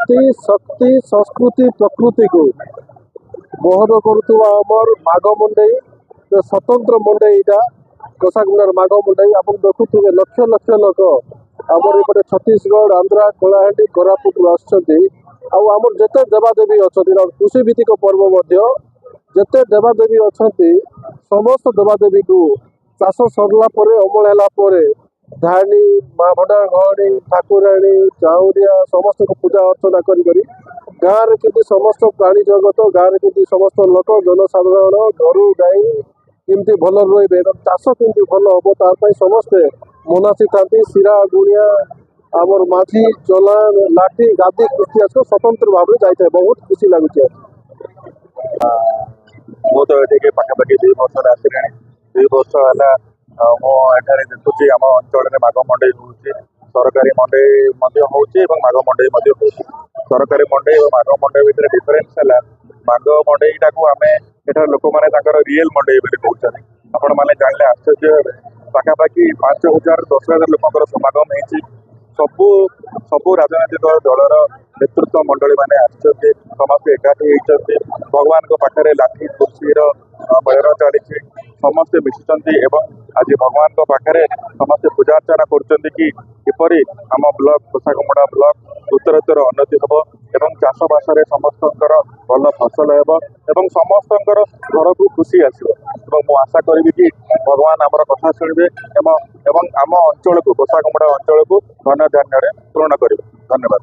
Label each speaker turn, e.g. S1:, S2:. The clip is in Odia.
S1: ମାଟି ଶକ୍ତି ସଂସ୍କୃତି ପ୍ରକୃତିକୁ ବହନ କରୁଥିବା ଆମର ମାଘ ମଣ୍ଡେଇ ସ୍ୱତନ୍ତ୍ର ମଣ୍ଡେଇଟା କୋଷାଗୁଣାର ମାଘ ମଣ୍ଡେଇ ଆପଣ ଦେଖୁଥିବେ ଲକ୍ଷ ଲକ୍ଷ ଲୋକ ଆମର ଏପଟେ ଛତିଶଗଡ଼ ଆନ୍ଧ୍ରା କଳାହାଣ୍ଡି କୋରାପୁଟରୁ ଆସୁଛନ୍ତି। ଆଉ ଆମର ଯେତେ ଦେବାଦେବୀ ଅଛନ୍ତି କୃଷି ଭିତ୍ତିକ ପର୍ବ ମଧ୍ୟ ଯେତେ ଦେବାଦେବୀ ଅଛନ୍ତି ସମସ୍ତ ଦେବାଦେବୀକୁ ଚାଷ ସରିଲା ପରେ ଅମଳ ହେଲା ପରେ ଧାନୀ ମା ଭଣ୍ଡା ଘଡି ଠାକୁରାଣୀ ଚାଉରିଆ ସମସ୍ତଙ୍କୁ ପୂଜା ଅର୍ଚ୍ଚନା କରି ଗାଁରେ କେମିତି ସମସ୍ତ ପ୍ରାଣୀ ଜଗତ ଗାଁରେ କେମିତି ସମସ୍ତ ଲୋକ ଜନସାଧାରଣ ଘରୁ ଗାଈ କେମିତି ଭଲ ରହିବେ ଏବଂ ଚାଷ କେମିତି ଭଲ ହବ ତା ପାଇଁ ସମସ୍ତେ ମନାସିଥାନ୍ତି। ଶିରା ଗୁଣିଆ ଆମର ମାଝି ଚଲା ଲାଠି ଗାଦି କୃଷି ଆସ ସ୍ୱତନ୍ତ୍ର ଭାବରେ ଯାଇଥାଏ। ବହୁତ ଖୁସି ଲାଗୁଛି।
S2: ମୁଁ ତ ଏଠିକି ପାଖାପାଖି 2 ବର୍ଷରେ ଆସିଲିଣି। 2 ବର୍ଷ ହେଲା ମୁଁ ଏଠାରେ ଦେଖୁଛି ଆମ ଅଞ୍ଚଳରେ ମାଘ ମଣ୍ଡେଇ ହେଉଛି। ସରକାରୀ ମଣ୍ଡେଇ ମଧ୍ୟ ହେଉଛି ଏବଂ ମାଘ ମଣ୍ଡେଇ ମଧ୍ୟ ହେଉଛି। ସରକାରୀ ମଣ୍ଡେଇ ଏବଂ ମାଘ ମଣ୍ଡେଇ ଭିତରେ ଡିଫରେନ୍ସ ହେଲା ମାଘ ମଣ୍ଡେଇଟାକୁ ଆମେ ଏଠାରେ ଲୋକମାନେ ତାଙ୍କର ରିଏଲ ମଣ୍ଡେଇ ବୋଲି କହୁଛନ୍ତି। ଆପଣମାନେ ଜାଣିଲେ ଆଶ୍ଚର୍ଯ୍ୟ ହେବେ ପାଖାପାଖି 5,000 10,000 ଲୋକଙ୍କର ସମାଗମ ହେଇଛି। ସବୁ ରାଜନୈତିକ ଦଳର ନେତୃତ୍ୱ ମଣ୍ଡଳୀ ମାନେ ଆସିଛନ୍ତି। ସମସ୍ତେ ଏକାଠି ହେଇଛନ୍ତି। ଭଗବାନଙ୍କ ପାଖରେ ଲାଠି କୁର୍ସିର ମେଳ ଚାଲିଛି। ସମସ୍ତେ ମିଶିଛନ୍ତି ଏବଂ ଆଜି ଭଗବାନଙ୍କ ପାଖରେ ସମସ୍ତେ ପୂଜାର୍ଚ୍ଚନା କରୁଛନ୍ତି କି କିପରି ଆମ ବ୍ଲକ କୋଷାଗୁମୁଡ଼ା ବ୍ଲକ ଉତ୍ତରୋତ୍ତର ଉନ୍ନତି ହେବ ଏବଂ ଚାଷବାସରେ ସମସ୍ତଙ୍କର ଭଲ ଫସଲ ହେବ ଏବଂ ସମସ୍ତଙ୍କର ଘରକୁ ଖୁସି ଆସିବ। ଏବଂ ମୁଁ ଆଶା କରିବି କି ଭଗବାନ ଆମର କଥା ଶୁଣିବେ ଏବଂ ଆମ ଅଞ୍ଚଳକୁ କୋଷାଗୁମୁଡ଼ା ଅଞ୍ଚଳକୁ ଧନ ଧାନ୍ୟରେ ପୂରଣ କରିବେ। ଧନ୍ୟବାଦ।